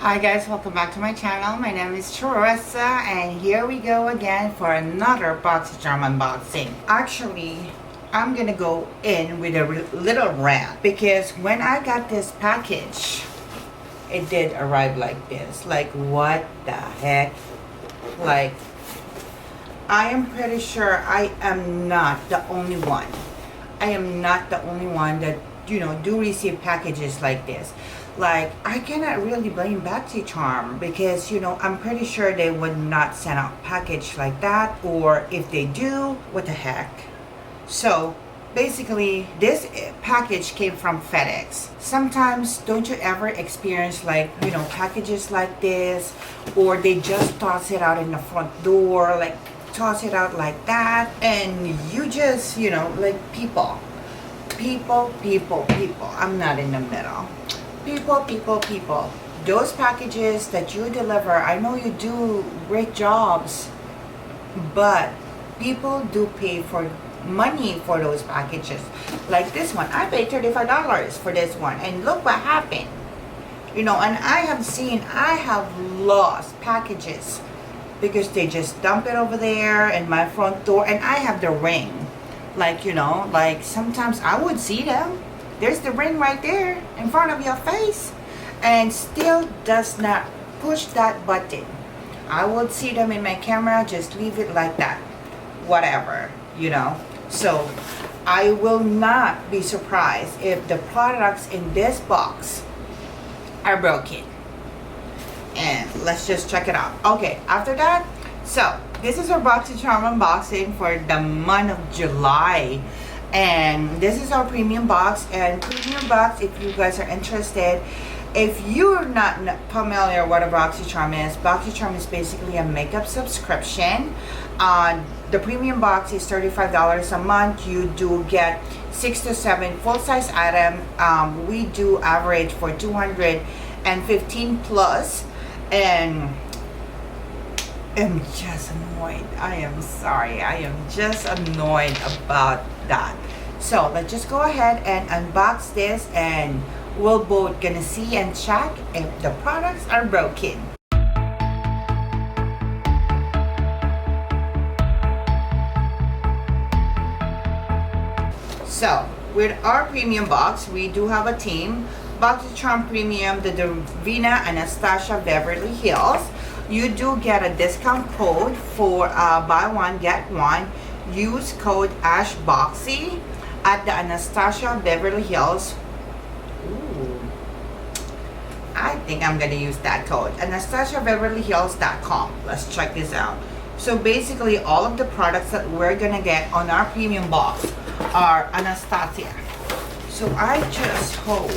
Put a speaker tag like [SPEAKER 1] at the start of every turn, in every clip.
[SPEAKER 1] Hi guys, welcome back to my channel. My name is Charissa and here we go again for another Boxycharm unboxing. Actually, I'm gonna go in with a little rant because when I got this package, it did arrive like this. Like, what the heck? Like, I am pretty sure I am not the only one. I am not the only one that, you know, do receive packages like this. Like, I cannot really blame Boxycharm because, you know, I'm pretty sure they would not send out package like that, or if they do, what the heck. So basically this package came from FedEx. Sometimes don't you ever experience, like, you know, packages like this, or they just toss it out in the front door, like toss it out like that, and you just, you know, like people, I'm not in the middle. People, those packages that you deliver, I know you do great jobs, but people do pay for money for those packages. Like this one, I paid $35 for this one, and look what happened. You know, and I have lost packages because they just dump it over there in my front door, and I have the ring. Like, you know, like sometimes I would see them. There's the ring right there in front of your face, and still does not push that button. I would see them in my camera, just leave it like that, whatever, you know. So I will not be surprised if the products in this box are broken. And let's just check it out. Okay, after that, so this is our Boxycharm unboxing for the month of July. And this is our premium box. And premium box, if you guys are interested, if you're not familiar what a Boxycharm is basically a makeup subscription. The premium box is $35 a month. You do get 6 to 7 full-size items. We do average for 215 plus, and I'm just annoyed. I am sorry. I am just annoyed about that. So let's just go ahead and unbox this, and we'll both gonna see and check if the products are broken. So with our premium box, we do have a team. Boxycharm Premium, the Norvina, Anastasia, Beverly Hills. You do get a discount code for buy one get one. Use code ASHBOXY at the Anastasia Beverly Hills. Ooh, I think I'm gonna use that code, AnastasiaBeverlyHills.com. Let's check this out. So basically all of the products that we're gonna get on our premium box are Anastasia. So I just hope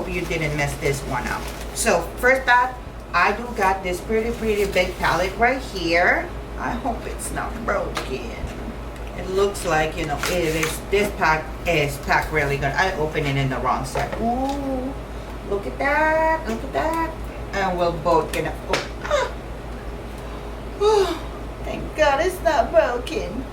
[SPEAKER 1] you didn't mess this one up. So first back, I do got this pretty big palette right here. I hope it's not broken. It looks like, you know, it is. This pack is packed really good. I opened it in the wrong side. Ooh, look at that, look at that. And we'll both get it. Oh, thank God it's not broken.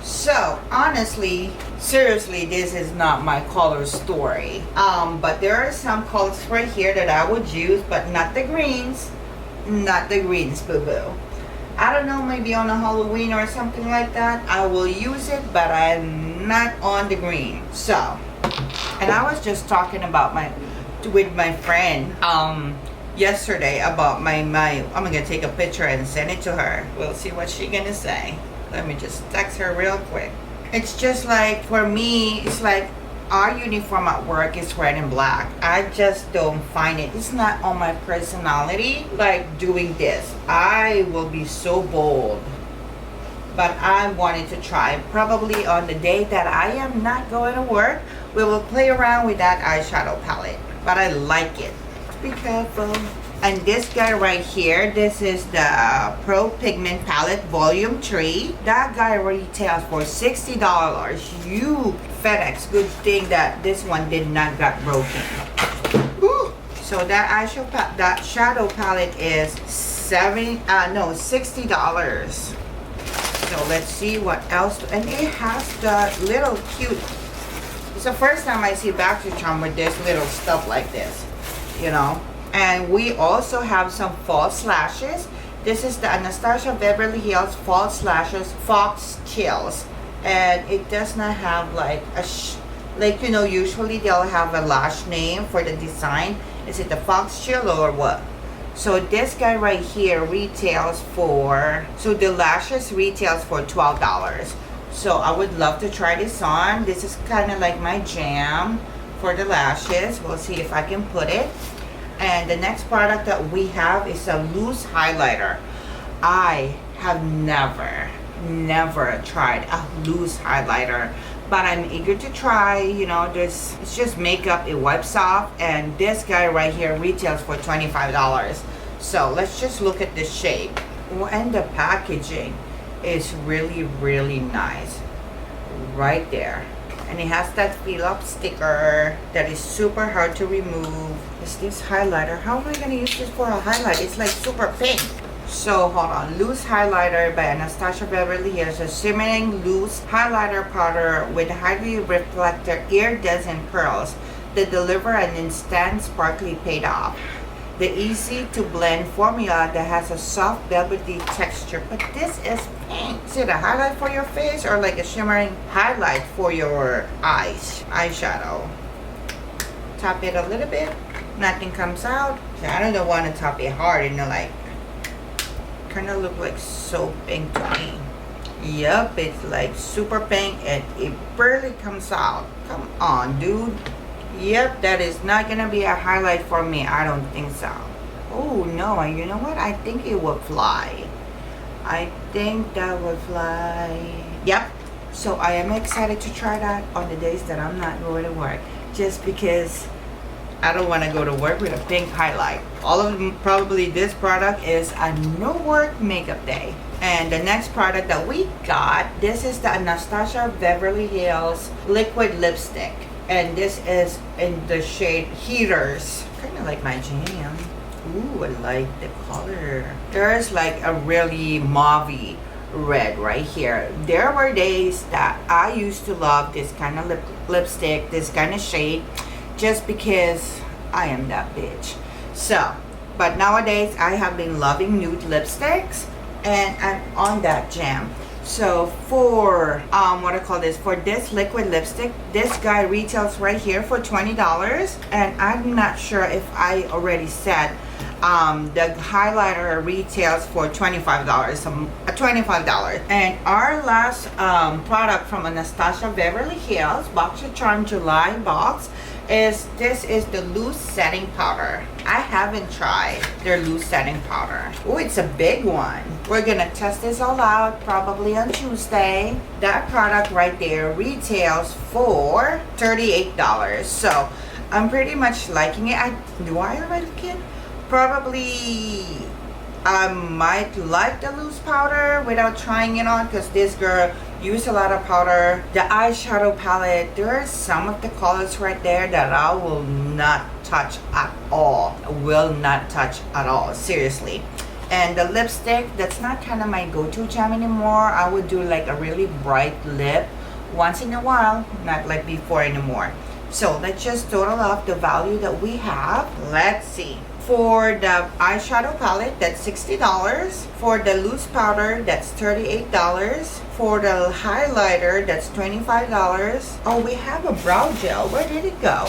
[SPEAKER 1] So honestly, seriously, this is not my color story. But there are some colors right here that I would use, but not the greens. Not the greens, boo-boo. I don't know, maybe on a Halloween or something like that, I will use it, but I'm not on the green. So, and I was just talking about with my friend yesterday about my I'm gonna take a picture and send it to her. We'll see what she's gonna say. Let me just text her real quick. It's just like, for me, it's like our uniform at work is red and black. I just don't find it. It's not on my personality, like doing this. I will be so bold. But I wanted to try. Probably on the day that I am not going to work, we will play around with that eyeshadow palette. But I like it. Be careful. And this guy right here, this is the Pro Pigment Palette Volume 3. That guy retails for $60. You FedEx, good thing that this one did not get broken. Woo. So that eyeshadow, that shadow palette is $60. So let's see what else. And it has the little cute. It's the first time I see Boxycharm with this little stuff like this. You know. And we also have some false lashes. This is the Anastasia Beverly Hills False Lashes Fox Chills. And it does not have like a like, you know, usually they'll have a lash name for the design. Is it the Fox Chill or what? So this guy right here retails for, so the lashes retails for $12. So I would love to try this on. This is kind of like my jam for the lashes. We'll see if I can put it. And the next product that we have is a loose highlighter. I have never tried a loose highlighter, but I'm eager to try. You know, this, it's just makeup, it wipes off, and this guy right here retails for $25. So let's just look at the shape. And the packaging is really nice right there. And it has that fill up sticker that is super hard to remove. Is this highlighter? How am I gonna use this for a highlight? It's like super pink. So hold on, loose highlighter by Anastasia Beverly Hills, a shimmering loose highlighter powder with highly reflector iridescent pearls that deliver an instant sparkly payoff. The easy to blend formula that has a soft velvety texture, but this is pink. Is it a highlight for your face or like a shimmering highlight for your eyes? Eyeshadow. Tap it a little bit, nothing comes out. I don't want to tap it hard, you know, like kind of look like so pink to me. Yep, it's like super pink and it barely comes out. Come on, dude. Yep, that is not gonna be a highlight for me. I don't think so. Oh no, you know what? I think it would fly. I think that would fly. Yep. So I am excited to try that on the days that I'm not going to work, just because I don't want to go to work with a pink highlight. All of them, probably this product is a no work makeup day. And the next product that we got, this is the Anastasia Beverly Hills liquid lipstick. And this is in the shade Heaters. Kind of like my jam. Ooh, I like the color. There's like a really mauvey red right here. There were days that I used to love this kind of lipstick, this kind of shade, just because I am that bitch. So, but nowadays I have been loving nude lipsticks and I'm on that jam. So for what I call this, for this liquid lipstick, this guy retails right here for $20, and I'm not sure if I already said the highlighter retails for $25, $25. And our last product from Anastasia Beverly Hills Boxycharm July box is the loose setting powder. I haven't tried their loose setting powder. Oh, it's a big one. We're gonna test this all out probably on Tuesday. That product right there retails for $38. So I'm pretty much liking it. Do I already like it? Probably I might like the loose powder without trying it on, because this girl used a lot of powder. The eyeshadow palette, there are some of the colors right there that I will not touch at all. Will not touch at all, seriously. And the lipstick, that's not kind of my go-to jam anymore. I would do like a really bright lip once in a while, not like before anymore. So let's just total up the value that we have. Let's see. For the eyeshadow palette, that's $60. For the loose powder, that's $38. For the highlighter, that's $25. Oh, we have a brow gel. Where did it go?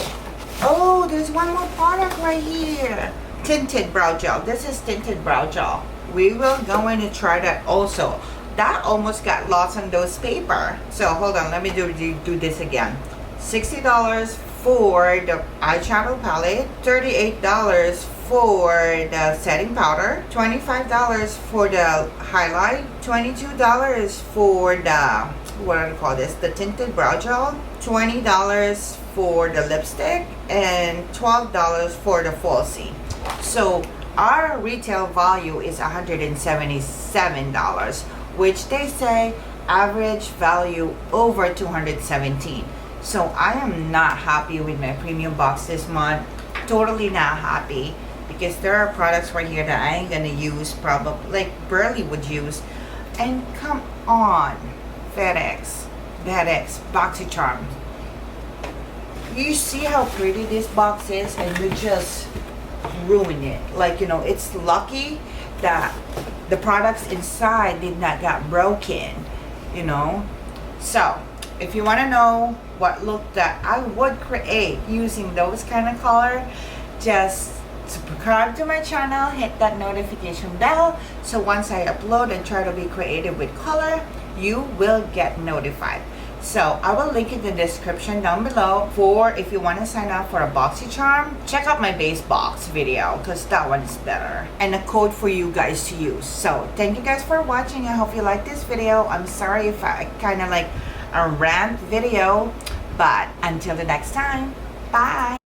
[SPEAKER 1] Oh, there's one more product right here. Tinted brow gel. This is tinted brow gel. We will go in and try that also. That almost got lost on those paper. So hold on, let me do this again. $60 for the eyeshadow palette, $38 for the setting powder, $25 for the highlight, $22 for the, what do I call this, the tinted brow gel, $20 for the lipstick, and $12 for the falsie. So our retail value is $177, which they say average value over $217. So I am not happy with my premium box this month. Totally not happy, because there are products right here that I ain't gonna use, probably like barely would use. And come on, FedEx, Boxycharm. You see how pretty this box is, and you just ruin it. Like, you know, it's lucky that the products inside did not get broken, you know. So if you want to know what look that I would create using those kind of color, just subscribe to my channel, hit that notification bell, so once I upload and try to be creative with color, you will get notified. So I will link in the description down below for if you want to sign up for a Boxycharm. Check out my base box video because that one is better, and a code for you guys to use. So thank you guys for watching. I hope you like this video. I'm sorry if I kind of like a rant video, but until the next time, bye.